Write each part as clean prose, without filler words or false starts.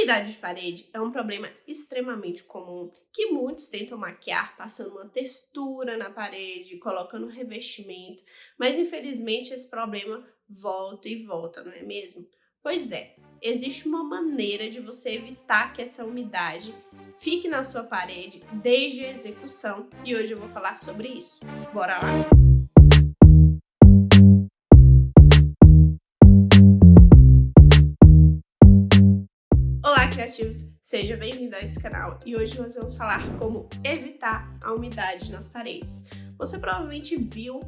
Umidade de parede é um problema extremamente comum que muitos tentam maquiar passando uma textura na parede, colocando revestimento, mas infelizmente esse problema volta e volta, não é mesmo? Pois é, existe uma maneira de você evitar que essa umidade fique na sua parede desde a execução e hoje eu vou falar sobre isso. Bora lá? Olá, criativos! Seja bem-vindo a esse canal e hoje nós vamos falar como evitar a umidade nas paredes. Você provavelmente viu,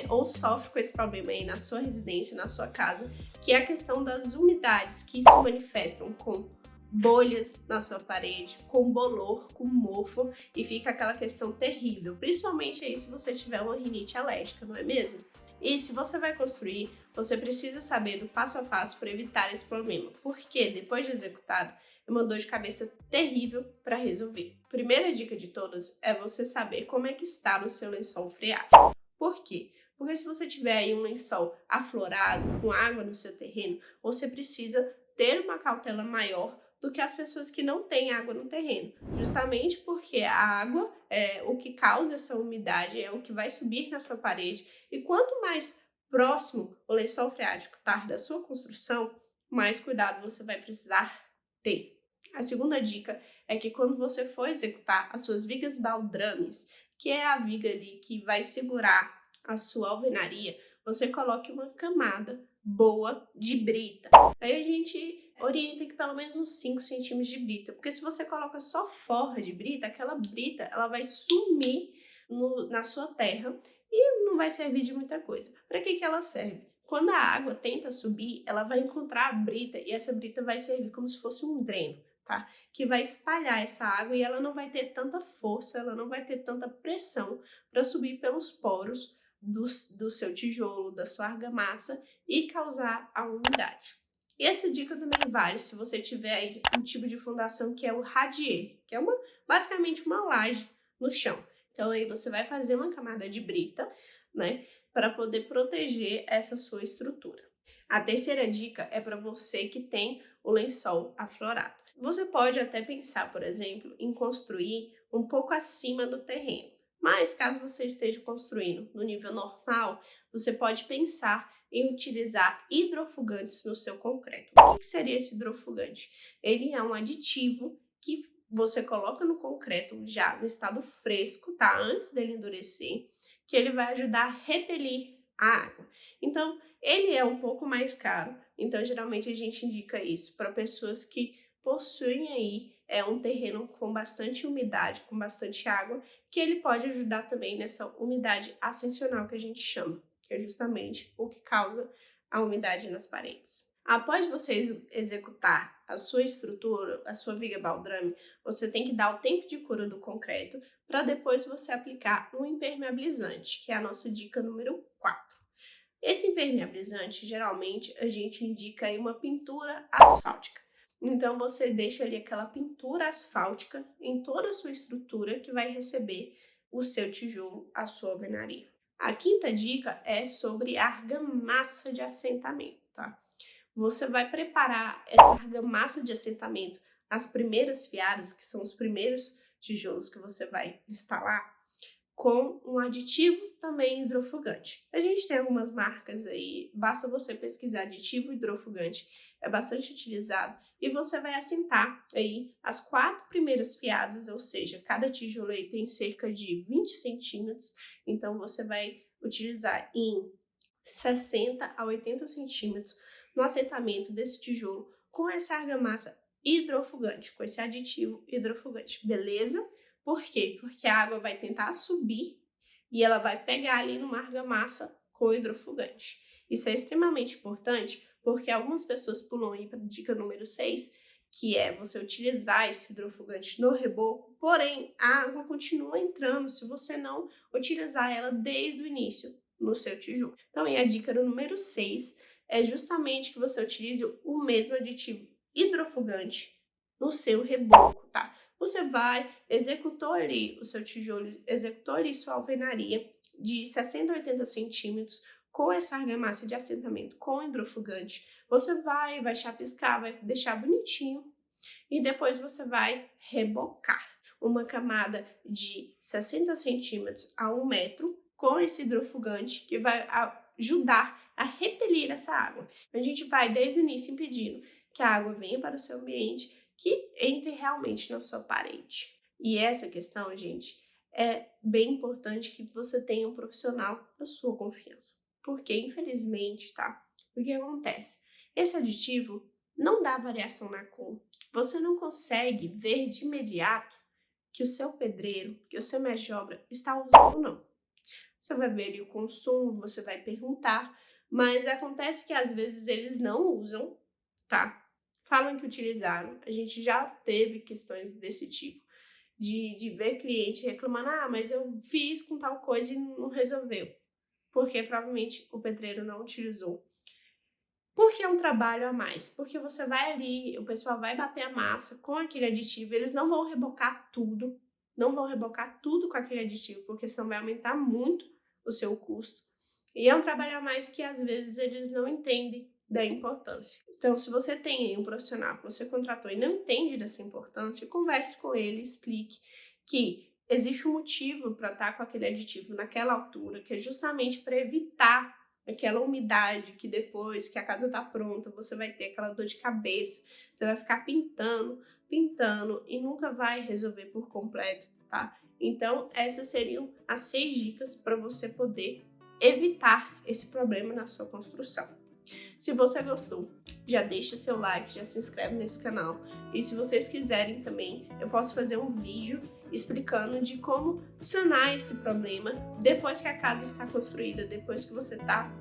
ou sofre com esse problema aí na sua residência, na sua casa, que é a questão das umidades que se manifestam com bolhas na sua parede, com bolor, com mofo e fica aquela questão terrível, principalmente aí se você tiver uma rinite alérgica, não é mesmo? E se você vai construir, você precisa saber do passo a passo para evitar esse problema, porque depois de executado, é uma dor de cabeça terrível para resolver. Primeira dica de todas é você saber como é que está o seu lençol freático. Por quê? Porque se você tiver aí um lençol aflorado, com água no seu terreno, você precisa ter uma cautela maior do que as pessoas que não têm água no terreno. Justamente porque a água é o que causa essa umidade, é o que vai subir na sua parede. E quanto mais próximo o lençol freático estar da sua construção, mais cuidado você vai precisar ter. A segunda dica é que quando você for executar as suas vigas baldrames, que é a viga ali que vai segurar a sua alvenaria, você coloque uma camada boa de brita. Aí a gente orienta que pelo menos uns 5 centímetros de brita, porque se você coloca só forra de brita, aquela brita ela vai sumir na sua terra e não vai servir de muita coisa. Para que ela serve? Quando a água tenta subir, ela vai encontrar a brita e essa brita vai servir como se fosse um dreno, tá? Que vai espalhar essa água e ela não vai ter tanta força, ela não vai ter tanta pressão para subir pelos poros do seu tijolo, da sua argamassa e causar a umidade. E essa dica também vale se você tiver aí um tipo de fundação que é o radier, que é basicamente uma laje no chão. Então aí você vai fazer uma camada de brita, para poder proteger essa sua estrutura. A terceira dica é para você que tem o lençol aflorado. Você pode até pensar, por exemplo, em construir um pouco acima do terreno. Mas caso você esteja construindo no nível normal, você pode pensar em utilizar hidrofugantes no seu concreto. O que seria esse hidrofugante? Ele é um aditivo que você coloca no concreto já no estado fresco, tá? Antes dele endurecer, que ele vai ajudar a repelir a água. Então, ele é um pouco mais caro, então geralmente a gente indica isso para pessoas que possuem aí um terreno com bastante umidade, com bastante água, que ele pode ajudar também nessa umidade ascensional que a gente chama, que é justamente o que causa a umidade nas paredes. Após você executar a sua estrutura, a sua viga baldrame, você tem que dar o tempo de cura do concreto para depois você aplicar um impermeabilizante, que é a nossa dica número 4. Esse impermeabilizante, geralmente, a gente indica aí uma pintura asfáltica. Então, você deixa ali aquela pintura asfáltica em toda a sua estrutura que vai receber o seu tijolo, a sua alvenaria. A quinta dica é sobre argamassa de assentamento, tá? Você vai preparar essa argamassa de assentamento, as primeiras fiadas, que são os primeiros tijolos que você vai instalar, com um aditivo também hidrofugante. A gente tem algumas marcas aí, basta você pesquisar aditivo hidrofugante, é bastante utilizado, e você vai assentar aí as 4 primeiras fiadas, ou seja, cada tijolo aí tem cerca de 20 centímetros, então você vai utilizar em 60 a 80 centímetros no assentamento desse tijolo com essa argamassa hidrofugante, com esse aditivo hidrofugante, beleza? Por quê? Porque a água vai tentar subir e ela vai pegar ali numa argamassa com hidrofugante. Isso é extremamente importante porque algumas pessoas pulam aí para a dica número 6, que é você utilizar esse hidrofugante no reboco, porém a água continua entrando se você não utilizar ela desde o início no seu tijolo. Então, a dica número 6 é justamente que você utilize o mesmo aditivo hidrofugante no seu reboco, tá? Você vai, executou ali o seu tijolo, executou ali sua alvenaria de 60 a 80 centímetros com essa argamassa de assentamento com hidrofugante. Você vai chapiscar, vai deixar bonitinho E depois você vai rebocar uma camada de 60 centímetros a 1 metro com esse hidrofugante que vai ajudar a repelir essa água. A gente vai desde o início impedindo que a água venha para o seu ambiente, que entre realmente na sua parede. E essa questão, gente, é bem importante que você tenha um profissional da sua confiança. Porque, infelizmente, tá? O que acontece? Esse aditivo não dá variação na cor. Você não consegue ver de imediato que o seu pedreiro, que o seu mestre de obra está usando ou não. Você vai ver ali o consumo, você vai perguntar, mas acontece que às vezes eles não usam, tá? Falam que utilizaram. A gente já teve questões desse tipo, de ver cliente reclamando, mas eu fiz com tal coisa e não resolveu. Porque provavelmente o pedreiro não utilizou. Por que é um trabalho a mais? Porque você vai ali, o pessoal vai bater a massa com aquele aditivo, eles não vão rebocar tudo, com aquele aditivo, porque senão vai aumentar muito o seu custo. E é um trabalho a mais que às vezes eles não entendem da importância. Então, se você tem aí um profissional que você contratou e não entende dessa importância, converse com ele, explique que existe um motivo para estar com aquele aditivo naquela altura, que é justamente para evitar aquela umidade que depois que a casa está pronta, você vai ter aquela dor de cabeça, você vai ficar pintando e nunca vai resolver por completo, tá? Então, essas seriam as 6 dicas para você poder evitar esse problema na sua construção. Se você gostou, já deixa seu like, já se inscreve nesse canal. E se vocês quiserem também, eu posso fazer um vídeo explicando de como sanar esse problema depois que a casa está construída, depois que você está,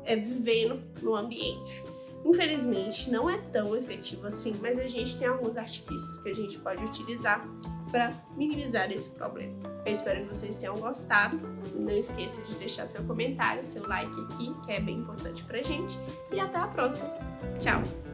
vivendo no ambiente. Infelizmente, não é tão efetivo assim, mas a gente tem alguns artifícios que a gente pode utilizar para minimizar esse problema. Eu espero que vocês tenham gostado. Não esqueça de deixar seu comentário, seu like aqui, que é bem importante pra gente. E até a próxima. Tchau!